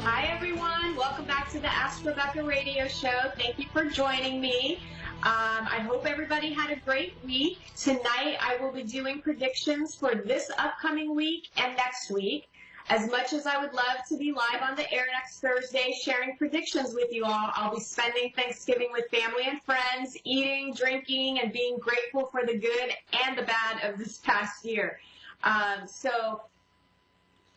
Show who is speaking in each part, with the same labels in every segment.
Speaker 1: Hi, everyone. Welcome back to the Ask Rebecca radio show. Thank you for joining me. I hope everybody had a great week. Tonight, I will be doing predictions for this upcoming week and next week. As much as I would love to be live on the air next Thursday sharing predictions with you all, I'll be spending Thanksgiving with family and friends, eating, drinking, and being grateful for the good and the bad of this past year. So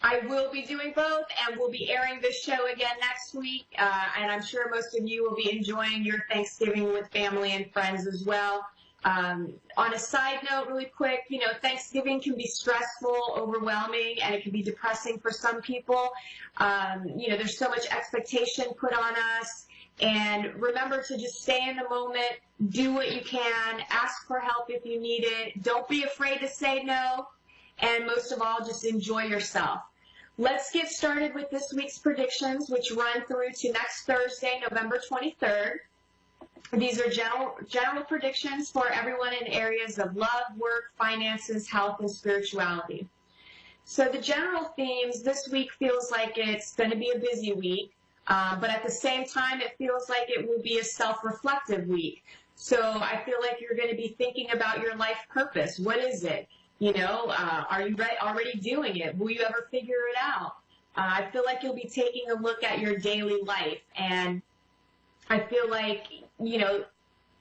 Speaker 1: I will be doing both, and we'll be airing this show again next week, and I'm sure most of you will be enjoying your Thanksgiving with family and friends as well. On a side note, really quick, Thanksgiving can be stressful, overwhelming, and it can be depressing for some people. There's so much expectation put on us, and remember to just stay in the moment, do what you can, ask for help if you need it, don't be afraid to say no, and most of all, just enjoy yourself. Let's get started with this week's predictions, which run through to next Thursday, November 23rd. These are general predictions for everyone in areas of love, work, finances, health, and spirituality. So the general themes this week feels like it's going to be a busy week, but at the same time, it feels like it will be a self-reflective week. So I feel like you're going to be thinking about your life purpose. What is it? Are you already doing it? Will you ever figure it out? I feel like you'll be taking a look at your daily life, and I feel like,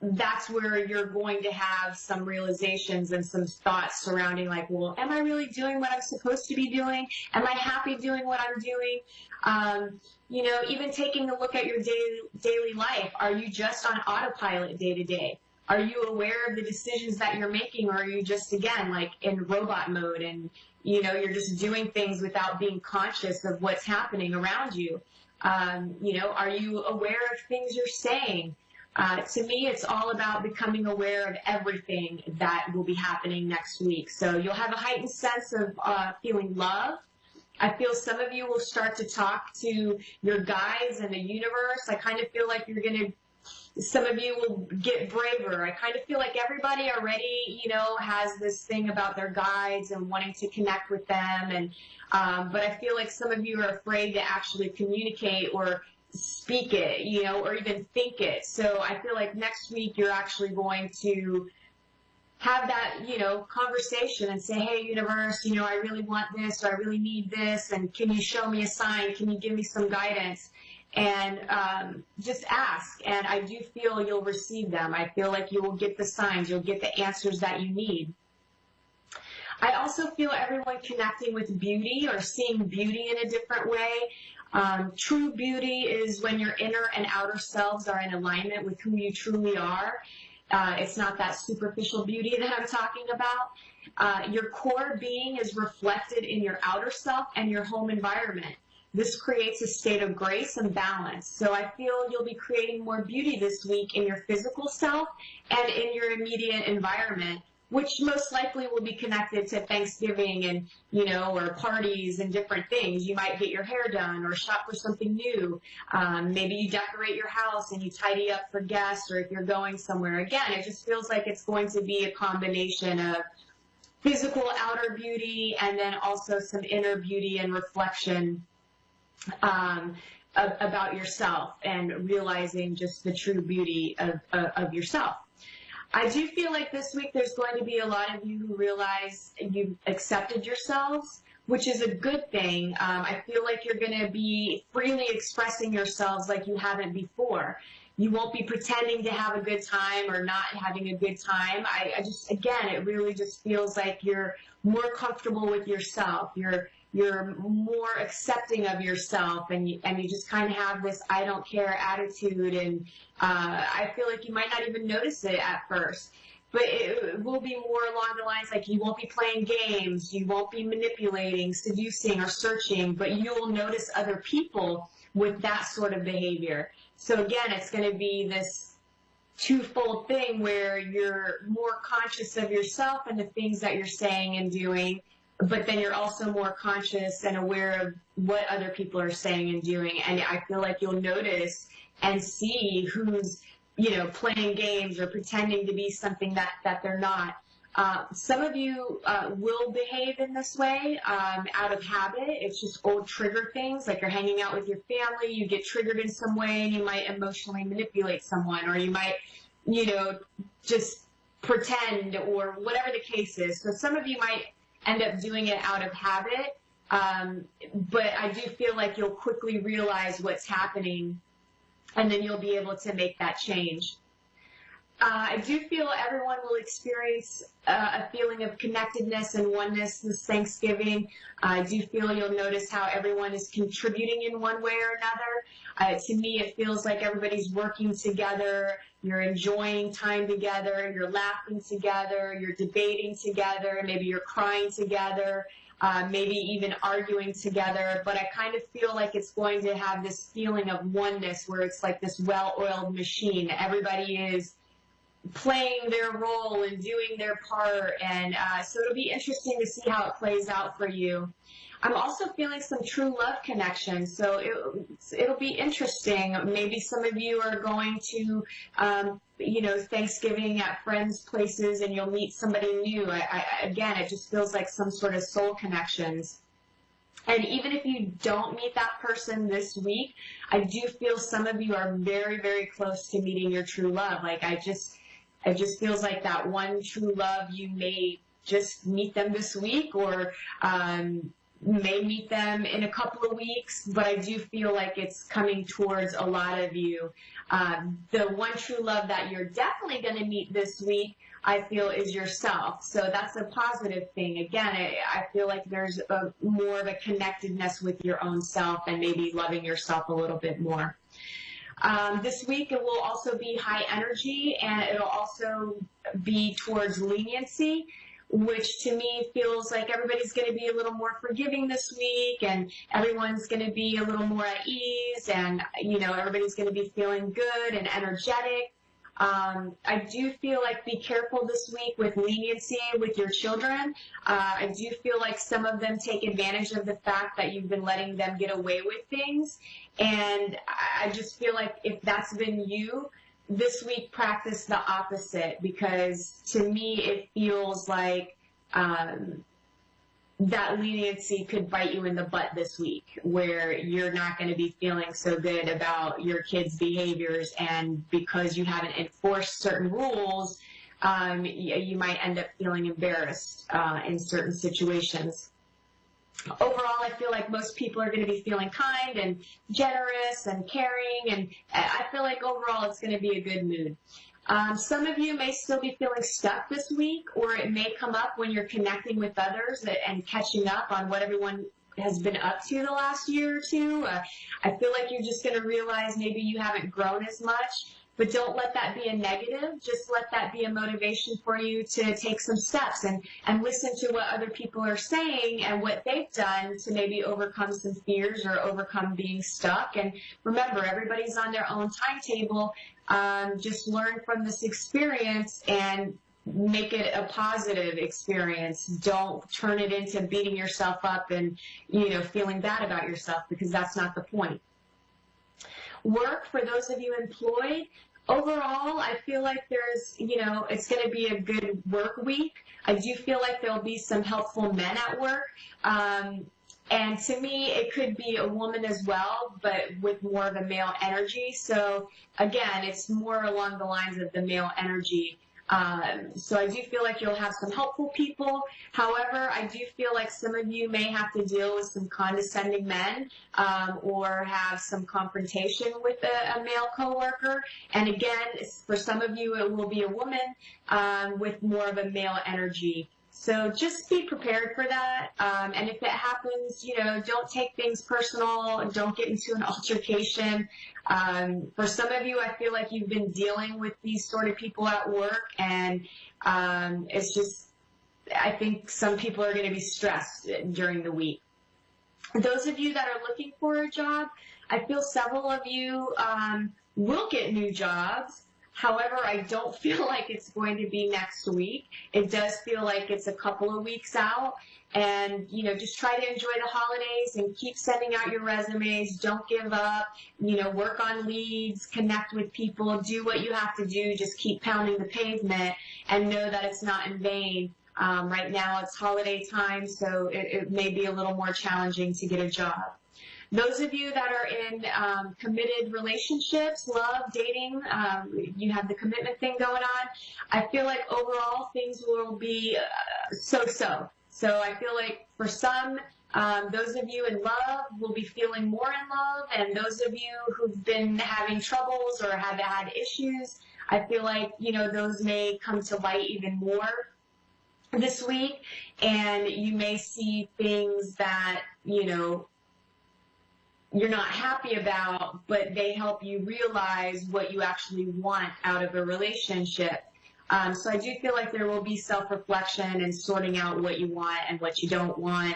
Speaker 1: that's where you're going to have some realizations and some thoughts surrounding like, well, am I really doing what I'm supposed to be doing? Am I happy doing what I'm doing? Even taking a look at your daily life. Are you just on autopilot day to day? Are you aware of the decisions that you're making, or are you just, again, like in robot mode and, you're just doing things without being conscious of what's happening around you? Are you aware of things you're saying? To me, it's all about becoming aware of everything that will be happening next week. So you'll have a heightened sense of feeling love. I feel some of you will start to talk to your guides and the universe. I kind of feel like some of you will get braver. I kind of feel like everybody already, has this thing about their guides and wanting to connect with them. And but I feel like some of you are afraid to actually communicate or speak it, or even think it. So I feel like next week you're actually going to have that, conversation and say, hey, universe, I really want this, or I really need this, and can you show me a sign? Can you give me some guidance? And just ask, and I do feel you'll receive them. I feel like you will get the signs, you'll get the answers that you need. I also feel everyone connecting with beauty or seeing beauty in a different way. True beauty is when your inner and outer selves are in alignment with who you truly are. It's not that superficial beauty that I'm talking about. Your core being is reflected in your outer self and your home environment. This creates a state of grace and balance. So I feel you'll be creating more beauty this week in your physical self and in your immediate environment, which most likely will be connected to Thanksgiving and, or parties and different things. You might get your hair done or shop for something new. Maybe you decorate your house and you tidy up for guests, or if you're going somewhere. Again, it just feels like it's going to be a combination of physical outer beauty and then also some inner beauty and reflection about yourself and realizing just the true beauty of yourself. I do feel like this week there's going to be a lot of you who realize you've accepted yourselves, which is a good thing. I feel like you're going to be freely expressing yourselves like you haven't before. You won't be pretending to have a good time or not having a good time. Again, it really just feels like you're more comfortable with yourself. You're more accepting of yourself, and you just kind of have this I don't care attitude, and I feel like you might not even notice it at first. But it will be more along the lines like you won't be playing games, you won't be manipulating, seducing, or searching, but you will notice other people with that sort of behavior. So again, it's going to be this twofold thing where you're more conscious of yourself and the things that you're saying and doing, but then you're also more conscious and aware of what other people are saying and doing. And I feel like you'll notice and see who's, playing games or pretending to be something that they're not. Some of you will behave in this way out of habit. It's just old trigger things, like you're hanging out with your family, you get triggered in some way, and you might emotionally manipulate someone, or you might, just pretend, or whatever the case is. So some of you might end up doing it out of habit, but I do feel like you'll quickly realize what's happening, and then you'll be able to make that change. I do feel everyone will experience a feeling of connectedness and oneness this Thanksgiving. I do feel you'll notice how everyone is contributing in one way or another. To me, it feels like everybody's working together, you're enjoying time together, you're laughing together, you're debating together, maybe you're crying together, maybe even arguing together. But I kind of feel like it's going to have this feeling of oneness where it's like this well-oiled machine. Everybody is playing their role and doing their part, and so it'll be interesting to see how it plays out for you. I'm also feeling some true love connection, so it'll be interesting. Maybe some of you are going to, Thanksgiving at friends' places, and you'll meet somebody new. Again, it just feels like some sort of soul connections. And even if you don't meet that person this week, I do feel some of you are very, very close to meeting your true love. Like, it just feels like that one true love, you may just meet them this week, or may meet them in a couple of weeks, but I do feel like it's coming towards a lot of you. The one true love that you're definitely going to meet this week, I feel, is yourself. So that's a positive thing. Again, I feel like there's more of a connectedness with your own self, and maybe loving yourself a little bit more. This week it will also be high energy, and it'll also be towards leniency, which to me feels like everybody's going to be a little more forgiving this week, and everyone's going to be a little more at ease, and everybody's going to be feeling good and energetic. I do feel like be careful this week with leniency with your children. I do feel like some of them take advantage of the fact that you've been letting them get away with things, and I just feel like if that's been you, this week practice the opposite, because to me it feels like that leniency could bite you in the butt this week, where you're not going to be feeling so good about your kids' behaviors, and because you haven't enforced certain rules, you might end up feeling embarrassed in certain situations. Overall, I feel like most people are going to be feeling kind and generous and caring, and I feel like overall it's going to be a good mood. Some of you may still be feeling stuck this week, or it may come up when you're connecting with others and catching up on what everyone has been up to the last year or two. I feel like you're just going to realize maybe you haven't grown as much, but don't let that be a negative. Just let that be a motivation for you to take some steps and listen to what other people are saying and what they've done to maybe overcome some fears or overcome being stuck. And remember, everybody's on their own timetable. Just learn from this experience and make it a positive experience. Don't turn it into beating yourself up and, feeling bad about yourself, because that's not the point. Work, for those of you employed, overall, I feel like there's, it's going to be a good work week. I do feel like there'll be some helpful men at work. And to me, it could be a woman as well, but with more of a male energy. So again, it's more along the lines of the male energy. So I do feel like you'll have some helpful people. However, I do feel like some of you may have to deal with some condescending men, or have some confrontation with a male coworker. And again, for some of you, it will be a woman with more of a male energy. So just be prepared for that. And if it happens, don't take things personal. Don't get into an altercation. For some of you, I feel like you've been dealing with these sort of people at work, and it's just, I think some people are going to be stressed during the week. Those of you that are looking for a job, I feel several of you will get new jobs. However, I don't feel like it's going to be next week. It does feel like it's a couple of weeks out. And, you know, just try to enjoy the holidays and keep sending out your resumes. Don't give up. You know, work on leads, connect with people, do what you have to do. Just keep pounding the pavement and know that it's not in vain. Right now it's holiday time, so it may be a little more challenging to get a job. Those of you that are in committed relationships, love, dating, you have the commitment thing going on, I feel like overall things will be so-so. So I feel like for some, those of you in love will be feeling more in love, and those of you who've been having troubles or have had issues, I feel like, you know, those may come to light even more this week, and you may see things that, you know, you're not happy about, but they help you realize what you actually want out of a relationship. So I do feel like there will be self-reflection and sorting out what you want and what you don't want.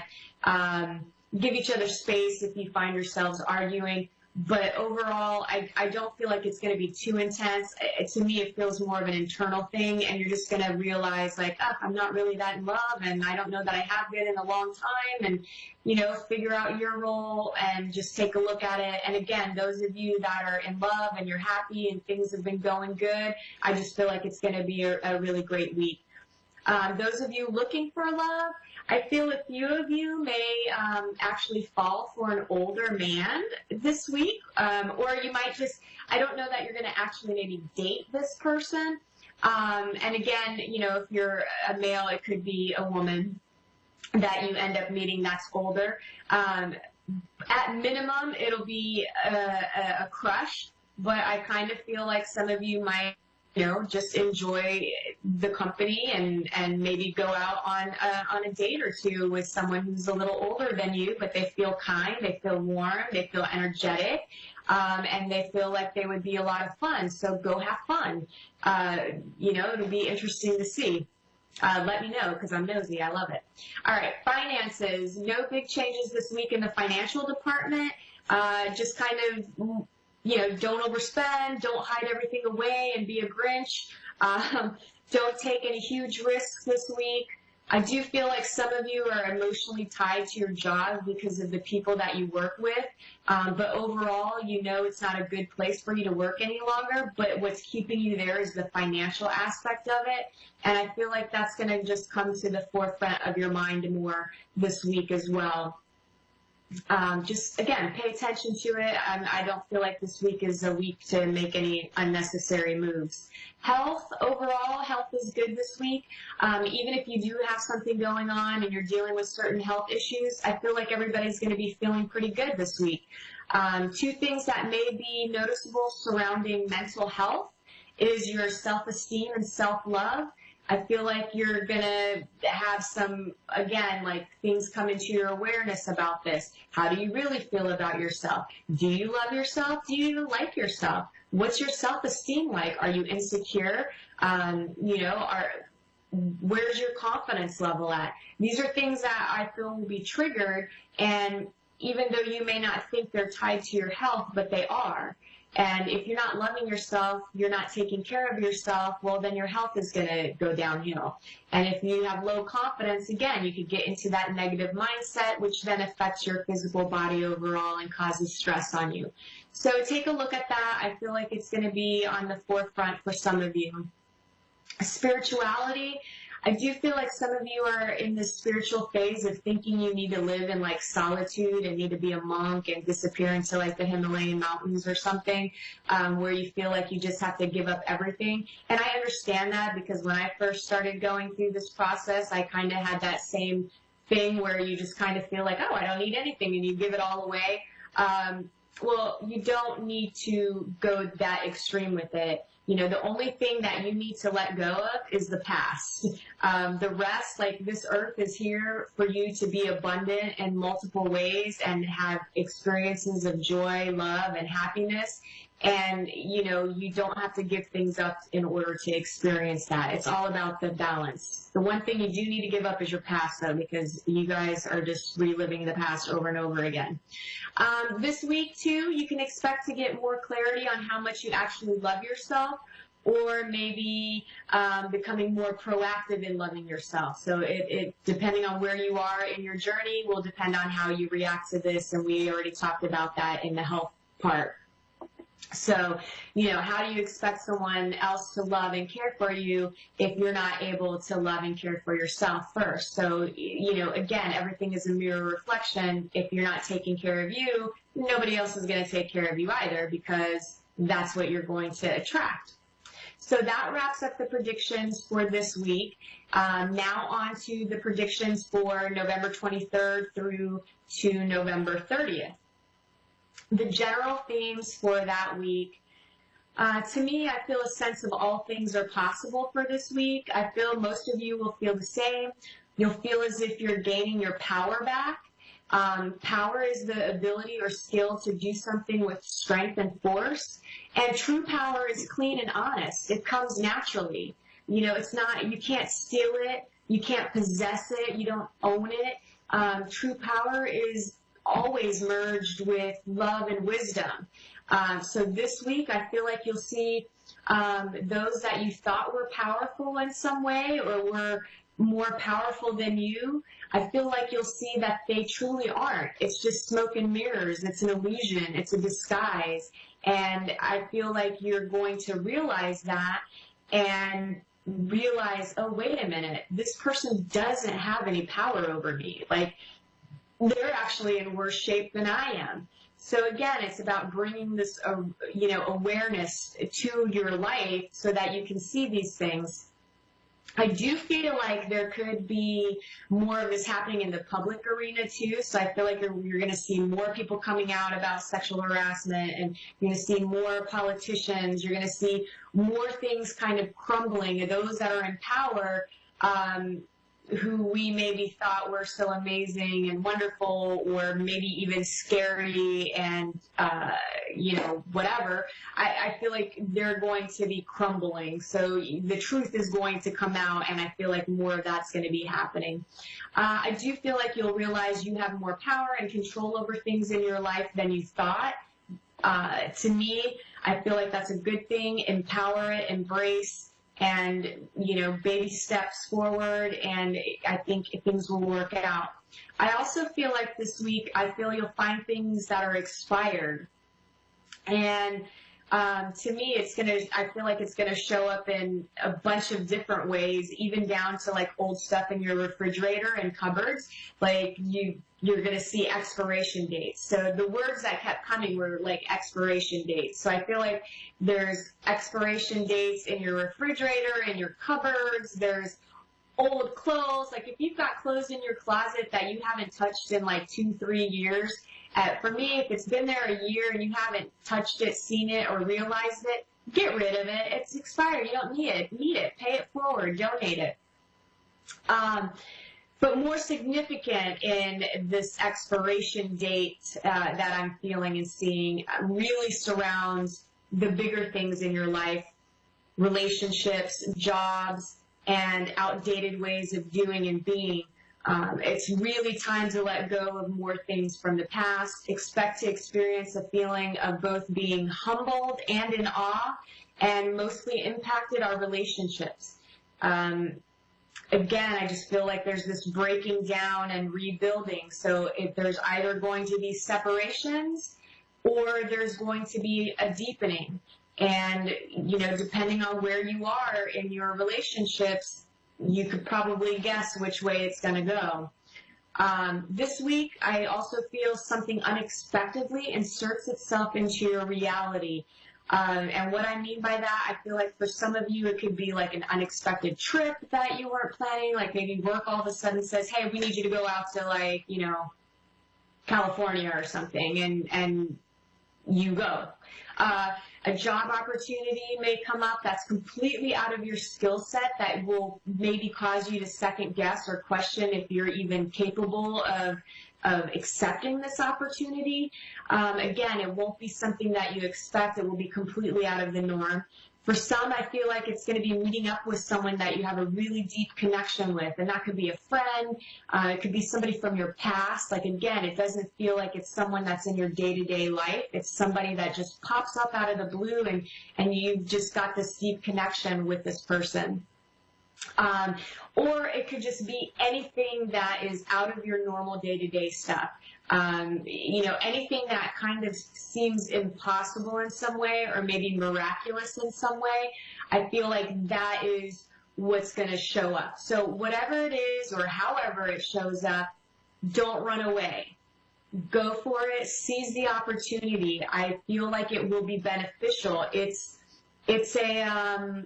Speaker 1: Give each other space if you find yourselves arguing. But overall, I don't feel like it's going to be too intense. To me, it feels more of an internal thing, and you're just going to realize, like, oh, I'm not really that in love, and I don't know that I have been in a long time, and, you know, figure out your role and just take a look at it. And again, those of you that are in love and you're happy and things have been going good, I just feel like it's going to be a really great week. Those of you looking for love, I feel a few of you may actually fall for an older man this week, or you might just, I don't know that you're going to actually maybe date this person. And again, you know, if you're a male, it could be a woman that you end up meeting that's older. At minimum, it'll be a crush, but I kind of feel like some of you might, you know, just enjoy the company and maybe go out on a date or two with someone who's a little older than you, but they feel kind, they feel warm, they feel energetic, and they feel like they would be a lot of fun. So go have fun. You know, it'll be interesting to see. Let me know, because I'm nosy. I love it. All right, finances. No big changes this week in the financial department. Just kind of, you know, don't overspend, don't hide everything away and be a Grinch. Don't take any huge risks this week. I do feel like some of you are emotionally tied to your job because of the people that you work with. But overall, you know it's not a good place for you to work any longer. But what's keeping you there is the financial aspect of it. And I feel like that's going to just come to the forefront of your mind more this week as well. Just, again, pay attention to it. I don't feel like this week is a week to make any unnecessary moves. Health, overall, health is good this week. Even if you do have something going on and you're dealing with certain health issues, I feel like everybody's going to be feeling pretty good this week. Two things that may be noticeable surrounding mental health is your self-esteem and self-love. I feel like you're going to have some, again, like things come into your awareness about this. How do you really feel about yourself? Do you love yourself? Do you like yourself? What's your self-esteem like? Are you insecure? You know, where's your confidence level at? These are things that I feel will be triggered, and even though you may not think they're tied to your health, but they are. And if you're not loving yourself, you're not taking care of yourself, well, then your health is going to go downhill. And if you have low confidence, again, you could get into that negative mindset, which then affects your physical body overall and causes stress on you. So take a look at that. I feel like it's going to be on the forefront for some of you. Spirituality. I do feel like some of you are in this spiritual phase of thinking you need to live in like solitude and need to be a monk and disappear into like the Himalayan mountains or something, where you feel like you just have to give up everything. And I understand that, because when I first started going through this process, I kind of had that same thing where you just kind of feel like, oh, I don't need anything, and you give it all away. Well, you don't need to go that extreme with it. You know, the only thing that you need to let go of is the past. The rest, like this earth is here for you to be abundant in multiple ways and have experiences of joy, love, and happiness. And, you know, you don't have to give things up in order to experience that. It's all about the balance. The one thing you do need to give up is your past, though, because you guys are just reliving the past over and over again. This week, too, you can expect to get more clarity on how much you actually love yourself. or maybe becoming more proactive in loving yourself. So it depending on where you are in your journey will depend on how you react to this, and we already talked about that in the health part. So, how do you expect someone else to love and care for you if you're not able to love and care for yourself first? So, again, everything is a mirror reflection. If you're not taking care of you, nobody else is going to take care of you either, because that's what you're going to attract. So that wraps up the predictions for this week. Now on to the predictions for November 23rd through to November 30th. The general themes for that week, to me, I feel a sense of all things are possible for this week. I feel most of you will feel the same. You'll feel as if you're gaining your power back. Power is the ability or skill to do something with strength and force. And true power is clean and honest. It comes naturally. It's not, you can't steal it. You can't possess it. You don't own it. True power is always merged with love and wisdom. So this week, I feel like you'll see those that you thought were powerful in some way or were more powerful than you. I feel like you'll see that they truly aren't. It's just smoke and mirrors. It's an illusion. It's a disguise. And I feel like you're going to realize that and realize, oh, wait a minute, this person doesn't have any power over me. Like, they're actually in worse shape than I am. So again, it's about bringing this, awareness to your life so that you can see these things. I do feel like there could be more of this happening in the public arena too. So I feel like you're going to see more people coming out about sexual harassment, and you're going to see more politicians. You're going to see more things kind of crumbling, and those that are in power, who we maybe thought were so amazing and wonderful, or maybe even scary and, whatever, I feel like they're going to be crumbling. So the truth is going to come out, and I feel like more of that's going to be happening. I do feel like you'll realize you have more power and control over things in your life than you thought. To me, I feel like that's a good thing. Empower it, embrace, and, baby steps forward, and I think things will work out. I also feel like this week, you'll find things that are expired. And to me, I feel like it's going to show up in a bunch of different ways, even down to like old stuff in your refrigerator and cupboards. Like you're going to see expiration dates. So the words that kept coming were like expiration dates. So I feel like there's expiration dates in your refrigerator, in your cupboards. There's old clothes. Like if you've got clothes in your closet that you haven't touched in like 2-3 years, for me, if it's been there a year and you haven't touched it, seen it, or realized it, get rid of it. It's expired. You don't need it. Pay it forward. Donate it. But more significant in this expiration date that I'm feeling and seeing really surrounds the bigger things in your life, relationships, jobs, and outdated ways of doing and being. It's really time to let go of more things from the past. Expect to experience a feeling of both being humbled and in awe, and mostly impacted our relationships. Again, I just feel like there's this breaking down and rebuilding. So if there's either going to be separations or there's going to be a deepening. And, depending on where you are in your relationships, you could probably guess which way it's going to go. This week, I also feel something unexpectedly inserts itself into your reality. And what I mean by that, I feel like for some of you, it could be like an unexpected trip that you weren't planning. Like maybe work all of a sudden says, hey, we need you to go out to California or something, and you go. A job opportunity may come up that's completely out of your skill set that will maybe cause you to second guess or question if you're even capable of accepting this opportunity. Again, it won't be something that you expect. It will be completely out of the norm. For some, I feel like it's going to be meeting up with someone that you have a really deep connection with, and that could be a friend, it could be somebody from your past. Like, again, it doesn't feel like it's someone that's in your day-to-day life. It's somebody that just pops up out of the blue, and you've just got this deep connection with this person. Or it could just be anything that is out of your normal day-to-day stuff. You know, anything that kind of seems impossible in some way or maybe miraculous in some way, I feel like that is what's going to show up. So whatever it is or however it shows up, don't run away. Go for it. Seize the opportunity. I feel like it will be beneficial. It's a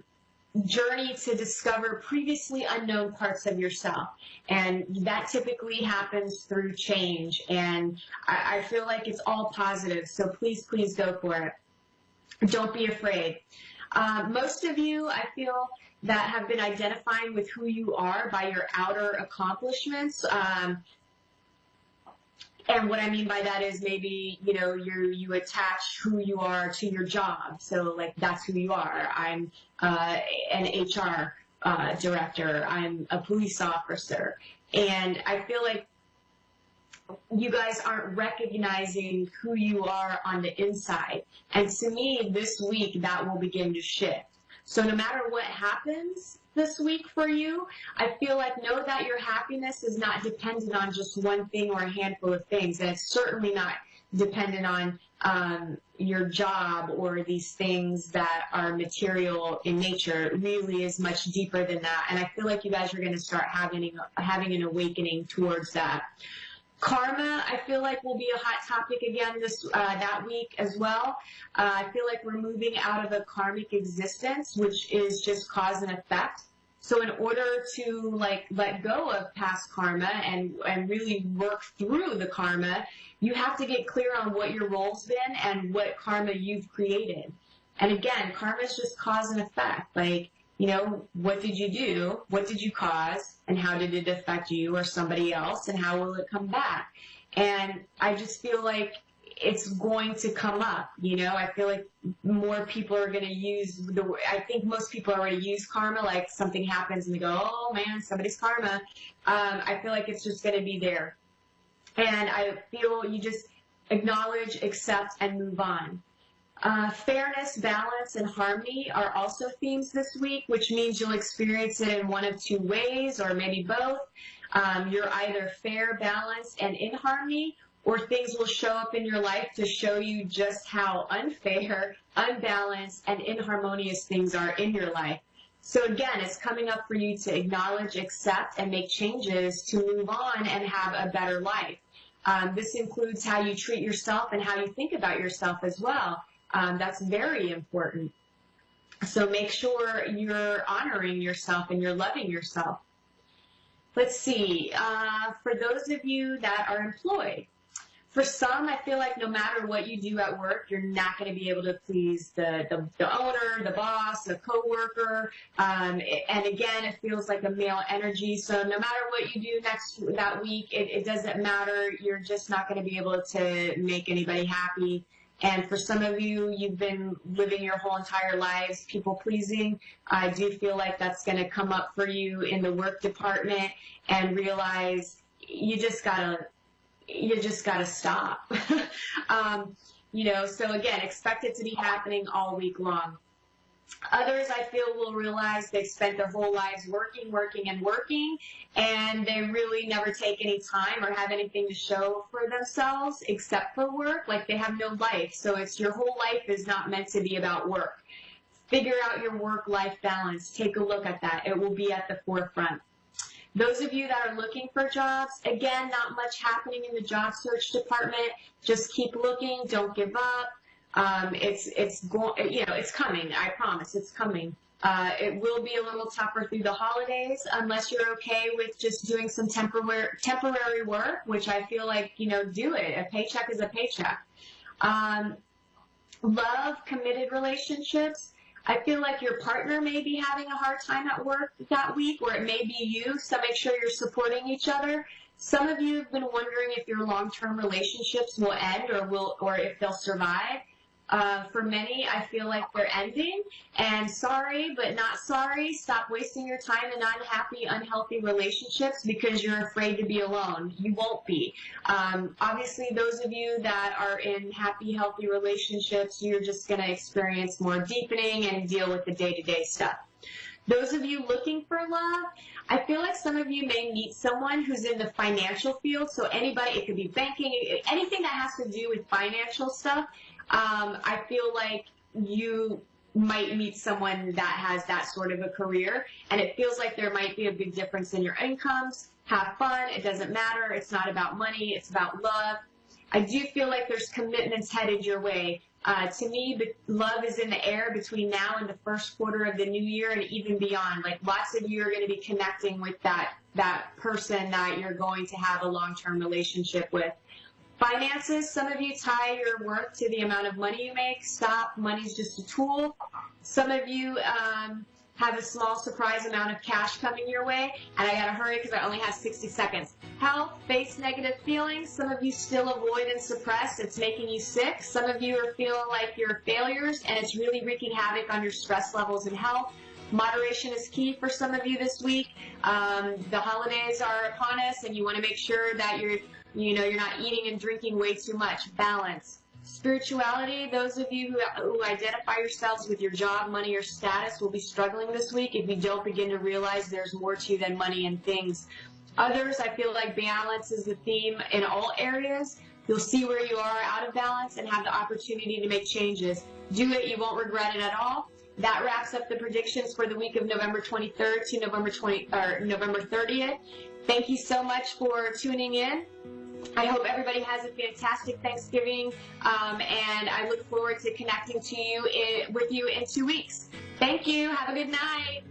Speaker 1: journey to discover previously unknown parts of yourself, and that typically happens through change, and I feel like it's all positive, so please go for it. Don't be afraid. Most of you, I feel, that have been identifying with who you are by your outer accomplishments. And what I mean by that is maybe, you know, you attach who you are to your job. So, like, that's who you are. I'm an HR director. I'm a police officer. And I feel like you guys aren't recognizing who you are on the inside. And to me, this week, that will begin to shift. So no matter what happens this week for you, I feel like know that your happiness is not dependent on just one thing or a handful of things, and it's certainly not dependent on your job or these things that are material in nature. It really is much deeper than that, and I feel like you guys are going to start having an awakening towards that. Karma, I feel like, will be a hot topic again that week as well. I feel like we're moving out of a karmic existence, which is just cause and effect. So in order to let go of past karma and really work through the karma, you have to get clear on what your role's been and what karma you've created. And again, karma is just cause and effect. Like, you know, what did you do? What did you cause? And how did it affect you or somebody else? And how will it come back? And I just feel like it's going to come up. You know, I feel like more people are going to use I think most people already use karma, like something happens and they go, oh man, somebody's karma. I feel like it's just going to be there. And I feel you just acknowledge, accept, and move on. Fairness, balance, and harmony are also themes this week, which means you'll experience it in one of two ways, or maybe both. You're either fair, balanced, and in harmony, or things will show up in your life to show you just how unfair, unbalanced, and inharmonious things are in your life. So again, it's coming up for you to acknowledge, accept, and make changes to move on and have a better life. This includes how you treat yourself and how you think about yourself as well. That's very important. So make sure you're honoring yourself and you're loving yourself. Let's see. For those of you that are employed, for some, I feel like no matter what you do at work, you're not going to be able to please the owner, the boss, the coworker. And again, it feels like a male energy. So no matter what you do that week, it doesn't matter. You're just not going to be able to make anybody happy. And for some of you, you've been living your whole entire lives people-pleasing. I do feel like that's going to come up for you in the work department, and realize you just gotta stop. You know, so again, expect it to be happening all week long. Others, I feel, will realize they've spent their whole lives working, and they really never take any time or have anything to show for themselves except for work. Like, they have no life. So it's your whole life is not meant to be about work. Figure out your work-life balance. Take a look at that. It will be at the forefront. Those of you that are looking for jobs, again, not much happening in the job search department. Just keep looking. Don't give up. It's coming. I promise, it's coming. It will be a little tougher through the holidays, unless you're okay with just doing some temporary work, which I feel like, you know, do it. A paycheck is a paycheck. Love, committed relationships. I feel like your partner may be having a hard time at work that week, or it may be you, so make sure you're supporting each other. Some of you have been wondering if your long-term relationships will end or if they'll survive. For many, I feel like they're ending, and sorry, but not sorry. Stop wasting your time in unhappy, unhealthy relationships because you're afraid to be alone. You won't be. Obviously, those of you that are in happy, healthy relationships, you're just going to experience more deepening and deal with the day-to-day stuff. Those of you looking for love, I feel like some of you may meet someone who's in the financial field. So anybody, it could be banking, anything that has to do with financial stuff. I feel like you might meet someone that has that sort of a career, and it feels like there might be a big difference in your incomes. Have fun. It doesn't matter. It's not about money. It's about love. I do feel like there's commitments headed your way. To me, love is in the air between now and the first quarter of the new year and even beyond. Like lots of you are going to be connecting with that person that you're going to have a long-term relationship with. Finances, some of you tie your worth to the amount of money you make. Stop. Money's just a tool. Some of you have a small surprise amount of cash coming your way, and I gotta hurry because I only have 60 seconds. Health, face negative feelings. Some of you still avoid and suppress. It's making you sick. Some of you are feeling like you're failures, and it's really wreaking havoc on your stress levels and health. Moderation is key for some of you this week. The holidays are upon us, and you want to make sure that you're not eating and drinking way too much. Balance. Spirituality, those of you who identify yourselves with your job, money, or status will be struggling this week if you don't begin to realize there's more to you than money and things. Others, I feel like balance is the theme in all areas. You'll see where you are out of balance and have the opportunity to make changes. Do it, you won't regret it at all. That wraps up the predictions for the week of November 23rd to November 30th. Thank you so much for tuning in. I hope everybody has a fantastic Thanksgiving, and I look forward to connecting with you in 2 weeks. Thank you. Have a good night.